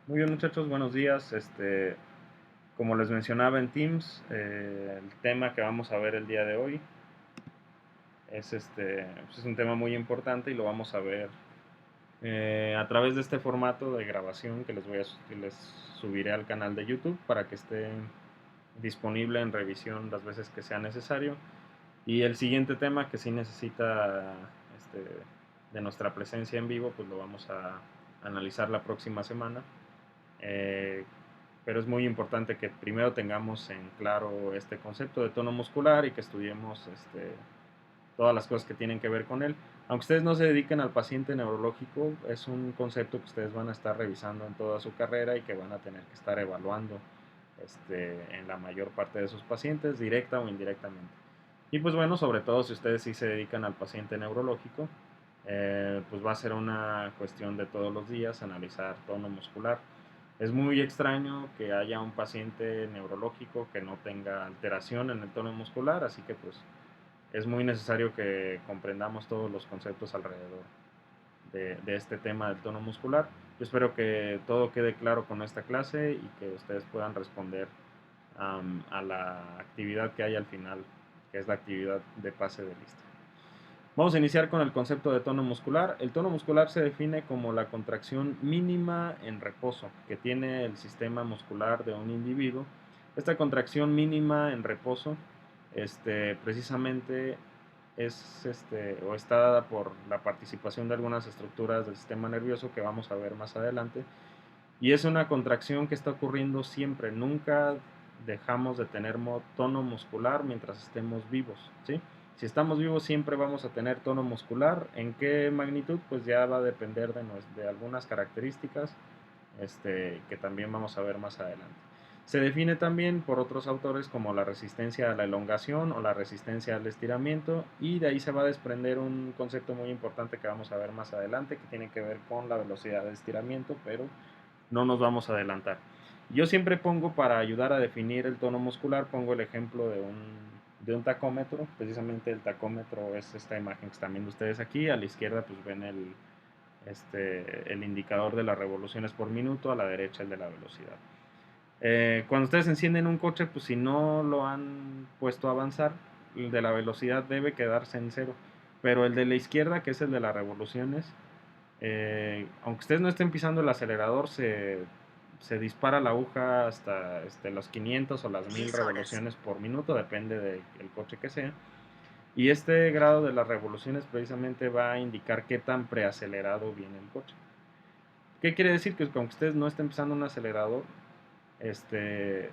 Muy bien, muchachos, buenos días. Como les mencionaba en Teams, el tema que vamos a ver el día de hoy pues es un tema muy importante y lo vamos a ver a través de este formato de grabación que les subiré al canal de YouTube para que esté disponible en revisión las veces que sea necesario. Y el siguiente tema que sí necesita este, de nuestra presencia en vivo, pues lo vamos a analizar la próxima semana. Eh, pero es muy importante que primero tengamos en claro este concepto de tono muscular y que estudiemos todas las cosas que tienen que ver con él. Aunque ustedes no se dediquen al paciente neurológico, es un concepto que ustedes van a estar revisando en toda su carrera y que van a tener que estar evaluando en la mayor parte de sus pacientes, directa o indirectamente. Y pues bueno, sobre todo si ustedes sí se dedican al paciente neurológico, pues va a ser una cuestión de todos los días analizar tono muscular. Es muy extraño que haya un paciente neurológico que no tenga alteración en el tono muscular, así que pues es muy necesario que comprendamos todos los conceptos alrededor de este tema del tono muscular. Yo espero que todo quede claro con esta clase y que ustedes puedan responder a la actividad que hay al final, que es la actividad de pase de lista. Vamos a iniciar con el concepto de tono muscular. El tono muscular se define como la contracción mínima en reposo que tiene el sistema muscular de un individuo. Esta contracción mínima en reposo precisamente o está dada por la participación de algunas estructuras del sistema nervioso que vamos a ver más adelante. Y es una contracción que está ocurriendo siempre. Nunca dejamos de tener tono muscular mientras estemos vivos, ¿sí? Si estamos vivos siempre vamos a tener tono muscular. ¿En qué magnitud? Pues ya va a depender de algunas características que también vamos a ver más adelante. Se define también por otros autores como la resistencia a la elongación o la resistencia al estiramiento, y de ahí se va a desprender un concepto muy importante que vamos a ver más adelante que tiene que ver con la velocidad de estiramiento, pero no nos vamos a adelantar. Yo siempre pongo, para ayudar a definir el tono muscular, pongo el ejemplo de un tacómetro. Precisamente el tacómetro es esta imagen que están viendo ustedes aquí. A la izquierda pues ven el indicador de las revoluciones por minuto, a la derecha el de la velocidad. Cuando ustedes encienden un coche, pues si no lo han puesto a avanzar, el de la velocidad debe quedarse en cero. Pero el de la izquierda, que es el de las revoluciones, aunque ustedes no estén pisando el acelerador, se dispara la aguja hasta los 500 o las 1000 revoluciones por minuto, depende del coche que sea. Y este grado de las revoluciones precisamente va a indicar qué tan preacelerado viene el coche. ¿Qué quiere decir? Que aunque ustedes no estén pisando un acelerador, este,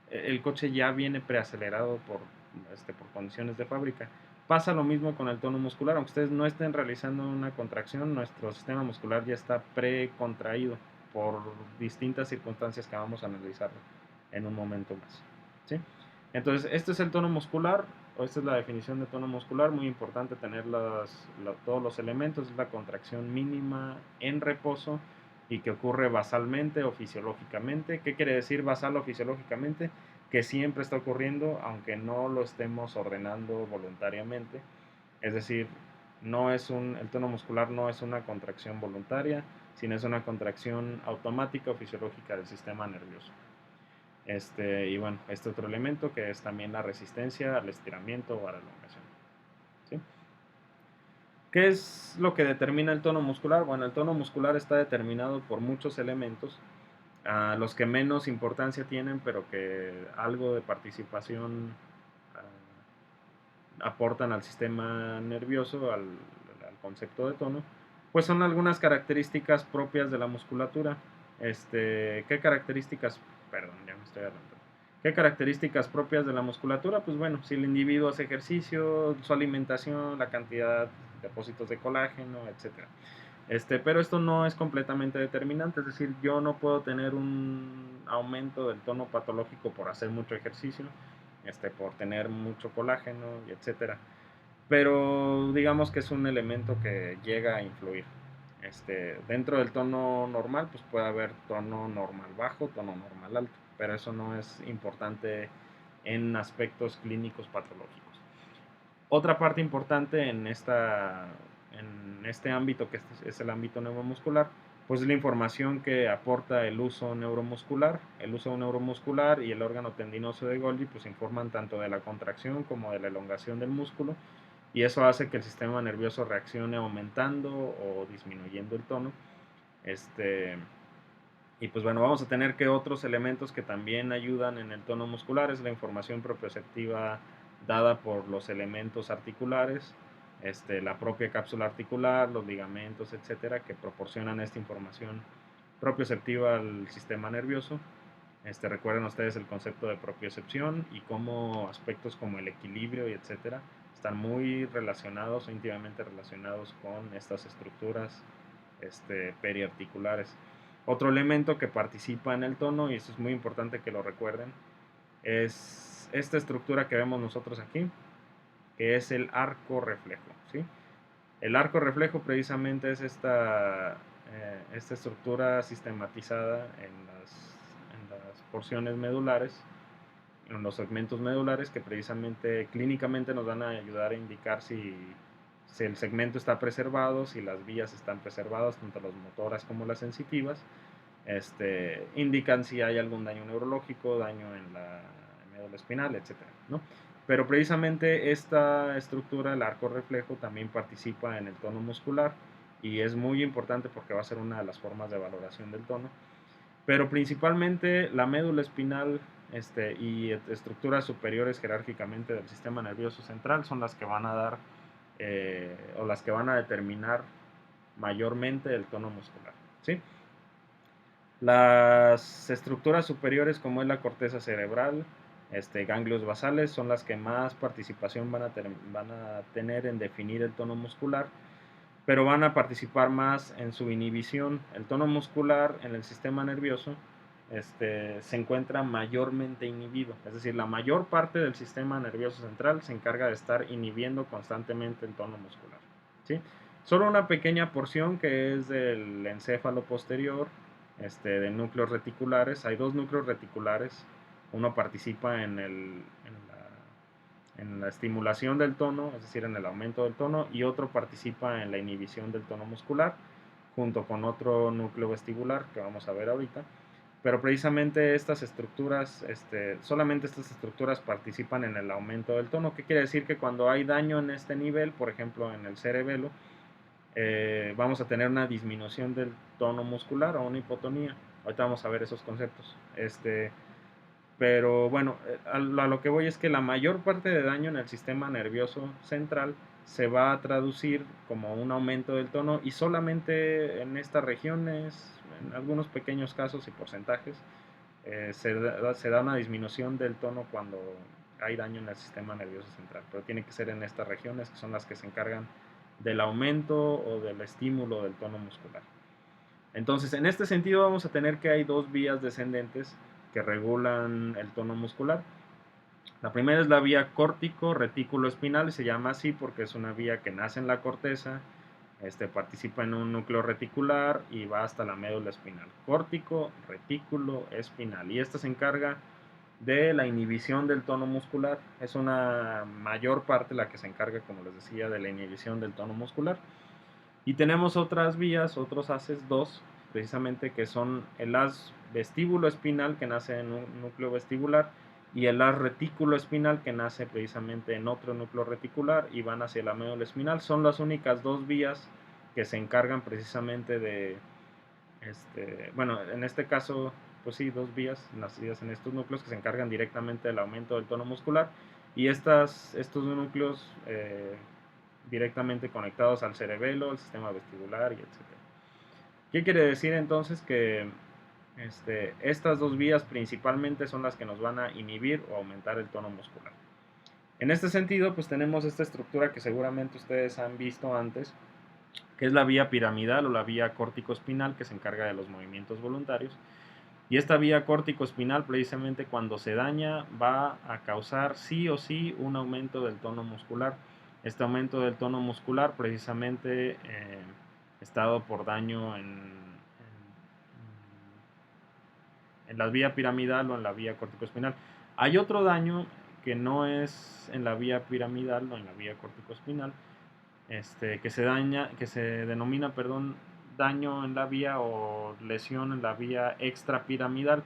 el coche ya viene preacelerado por condiciones de fábrica. Pasa lo mismo con el tono muscular. Aunque ustedes no estén realizando una contracción, nuestro sistema muscular ya está precontraído por distintas circunstancias que vamos a analizar en un momento más, ¿sí? Entonces, este es el tono muscular, o esta es la definición de tono muscular. Muy importante tener todos los elementos. Es la contracción mínima en reposo y que ocurre basalmente o fisiológicamente. ¿Qué quiere decir basal o fisiológicamente? Que siempre está ocurriendo aunque no lo estemos ordenando voluntariamente. Es decir, el tono muscular no es una contracción voluntaria, sino es una contracción automática o fisiológica del sistema nervioso. Y bueno, este otro elemento que es también la resistencia al estiramiento o a la elongación, ¿sí? ¿Qué es lo que determina el tono muscular? Bueno, el tono muscular está determinado por muchos elementos, a los que menos importancia tienen, pero que algo de participación aportan al sistema nervioso, al concepto de tono, pues son algunas características propias de la musculatura. ¿Qué características? Perdón, ya me estoy adelantando. ¿Qué características propias de la musculatura? Pues bueno, si el individuo hace ejercicio, su alimentación, la cantidad de depósitos de colágeno, etcétera. Pero esto no es completamente determinante, es decir, yo no puedo tener un aumento del tono patológico por hacer mucho ejercicio, por tener mucho colágeno, y etcétera. Pero digamos que es un elemento que llega a influir. Dentro del tono normal, pues puede haber tono normal bajo, tono normal alto, pero eso no es importante en aspectos clínicos patológicos. Otra parte importante en este ámbito, que es el ámbito neuromuscular, pues la información que aporta el uso neuromuscular. El uso neuromuscular y el órgano tendinoso de Golgi pues informan tanto de la contracción como de la elongación del músculo, y eso hace que el sistema nervioso reaccione aumentando o disminuyendo el tono. Y pues bueno, vamos a tener que otros elementos que también ayudan en el tono muscular es la información propioceptiva dada por los elementos articulares, la propia cápsula articular, los ligamentos, etcétera, que proporcionan esta información propioceptiva al sistema nervioso. Recuerden ustedes el concepto de propiocepción y cómo aspectos como el equilibrio y etcétera están muy relacionados o íntimamente relacionados con estas estructuras periarticulares. Otro elemento que participa en el tono, y esto es muy importante que lo recuerden, es esta estructura que vemos nosotros aquí, que es el arco reflejo, ¿sí? El arco reflejo precisamente es esta estructura sistematizada en las porciones medulares, en los segmentos medulares, que precisamente clínicamente nos van a ayudar a indicar si el segmento está preservado, si las vías están preservadas, tanto las motoras como las sensitivas. Indican si hay algún daño neurológico, daño en la médula espinal, etcétera, ¿no? Pero precisamente esta estructura, el arco reflejo, también participa en el tono muscular y es muy importante porque va a ser una de las formas de valoración del tono. Pero principalmente la médula espinal y estructuras superiores jerárquicamente del sistema nervioso central son las que van a dar o las que van a determinar mayormente el tono muscular, ¿sí? Las estructuras superiores, como es la corteza cerebral, ganglios basales, son las que más participación van a tener en definir el tono muscular, pero van a participar más en su inhibición. El tono muscular en el sistema nervioso se encuentra mayormente inhibido, es decir, la mayor parte del sistema nervioso central se encarga de estar inhibiendo constantemente el tono muscular, ¿sí? Solo una pequeña porción que es del encéfalo posterior, de núcleos reticulares. Hay dos núcleos reticulares, uno participa en la estimulación del tono, es decir, en el aumento del tono, y otro participa en la inhibición del tono muscular, junto con otro núcleo vestibular que vamos a ver ahorita. Pero precisamente estas estructuras, solamente estas estructuras participan en el aumento del tono. ¿Qué quiere decir? Que cuando hay daño en este nivel, por ejemplo en el cerebelo, vamos a tener una disminución del tono muscular o una hipotonía. Ahorita vamos a ver esos conceptos. Pero bueno, a lo que voy es que la mayor parte de daño en el sistema nervioso central se va a traducir como un aumento del tono, y solamente en estas regiones, en algunos pequeños casos y porcentajes, se da una disminución del tono cuando hay daño en el sistema nervioso central, pero tiene que ser en estas regiones que son las que se encargan del aumento o del estímulo del tono muscular. Entonces, en este sentido vamos a tener que hay dos vías descendentes que regulan el tono muscular. La primera es la vía córtico-retículo-espinal, se llama así porque es una vía que nace en la corteza, participa en un núcleo reticular y va hasta la médula espinal. Córtico, retículo, espinal. Y esta se encarga de la inhibición del tono muscular. Es una mayor parte la que se encarga, como les decía, de la inhibición del tono muscular. Y tenemos otras vías, otros haces, dos, precisamente, que son el haz vestíbulo espinal, que nace en un núcleo vestibular, y el haz retículo espinal, que nace precisamente en otro núcleo reticular y van hacia la médula espinal. Son las únicas dos vías que se encargan precisamente de, bueno, en este caso, pues sí, dos vías nacidas en estos núcleos que se encargan directamente del aumento del tono muscular, y estos núcleos directamente conectados al cerebelo, al sistema vestibular y etcétera. ¿Qué quiere decir entonces? Que estas dos vías principalmente son las que nos van a inhibir o aumentar el tono muscular. En este sentido, pues tenemos esta estructura que seguramente ustedes han visto antes, que es la vía piramidal o la vía córtico-espinal, que se encarga de los movimientos voluntarios. Y esta vía córtico-espinal, precisamente cuando se daña, va a causar sí o sí un aumento del tono muscular. Este aumento del tono muscular precisamente está dado por daño en la vía piramidal o en la vía córtico-espinal. Hay otro daño que no es en la vía piramidal o en la vía córtico-espinal, que se denomina, perdón, daño en la vía o lesión en la vía extrapiramidal.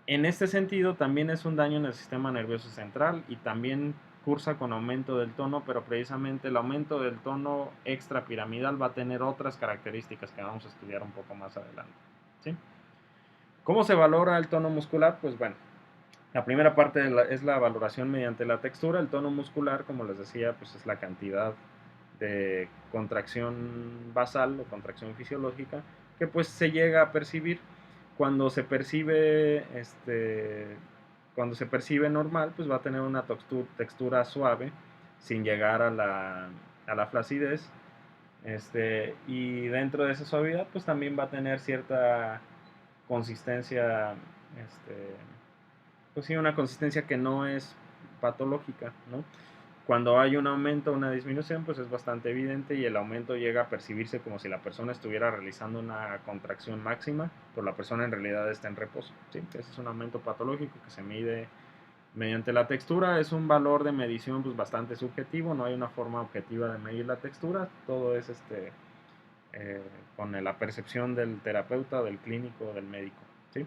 En este sentido, también es un daño en el sistema nervioso central y también cursa con aumento del tono, pero precisamente el aumento del tono extrapiramidal va a tener otras características que vamos a estudiar un poco más adelante, ¿sí? ¿Cómo se valora el tono muscular? Pues bueno, la primera parte es la valoración mediante la textura. El tono muscular, como les decía, pues es la cantidad de contracción basal o contracción fisiológica que pues se llega a percibir. Cuando se percibe cuando se percibe normal, pues va a tener una textura suave sin llegar a la flacidez. Y dentro de esa suavidad pues también va a tener cierta consistencia, pues sí, una consistencia que no es patológica, ¿no? Cuando hay un aumento o una disminución, pues es bastante evidente y el aumento llega a percibirse como si la persona estuviera realizando una contracción máxima, pero la persona en realidad está en reposo, ¿sí? Ese es un aumento patológico que se mide mediante la textura. Es un valor de medición pues bastante subjetivo, no hay una forma objetiva de medir la textura, todo es eh, con la percepción del terapeuta, del clínico, del médico, ¿sí?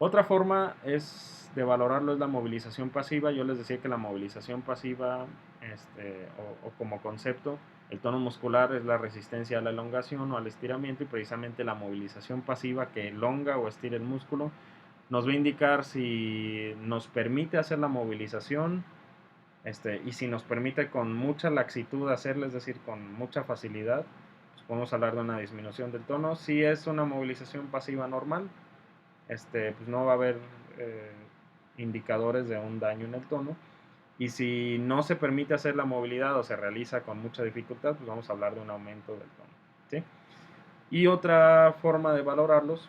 Otra forma de valorarlo es la movilización pasiva. Yo les decía que la movilización pasiva, o como concepto, el tono muscular es la resistencia a la elongación o al estiramiento, y precisamente la movilización pasiva que elonga o estira el músculo nos va a indicar si nos permite hacer la movilización, y si nos permite con mucha laxitud hacerla, es decir, con mucha facilidad, pues podemos hablar de una disminución del tono. Si es una movilización pasiva normal, pues no va a haber eh, indicadores de un daño en el tono. Y si no se permite hacer la movilidad o se realiza con mucha dificultad, pues vamos a hablar de un aumento del tono, ¿sí? Y otra forma de valorarlos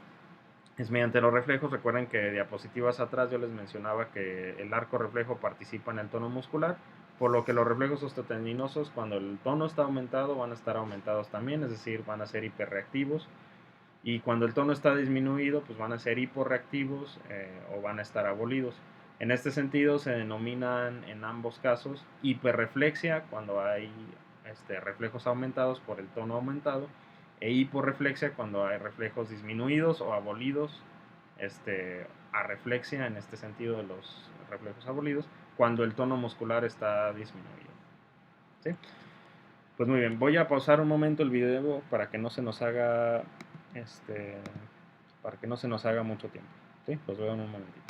es mediante los reflejos. Recuerden que diapositivas atrás yo les mencionaba que el arco reflejo participa en el tono muscular, por lo que los reflejos osteotendinosos, cuando el tono está aumentado, van a estar aumentados también, es decir, van a ser hiperreactivos. Y cuando el tono está disminuido, pues van a ser hiporreactivos o van a estar abolidos. En este sentido se denominan en ambos casos hiperreflexia cuando hay reflejos aumentados por el tono aumentado, e hiporreflexia cuando hay reflejos disminuidos o abolidos, arreflexia en este sentido de los reflejos abolidos, cuando el tono muscular está disminuido, ¿sí? Pues muy bien, voy a pausar un momento el video para que no se nos haga este, para que no se nos haga mucho tiempo, ¿sí? Los veo en un momentito.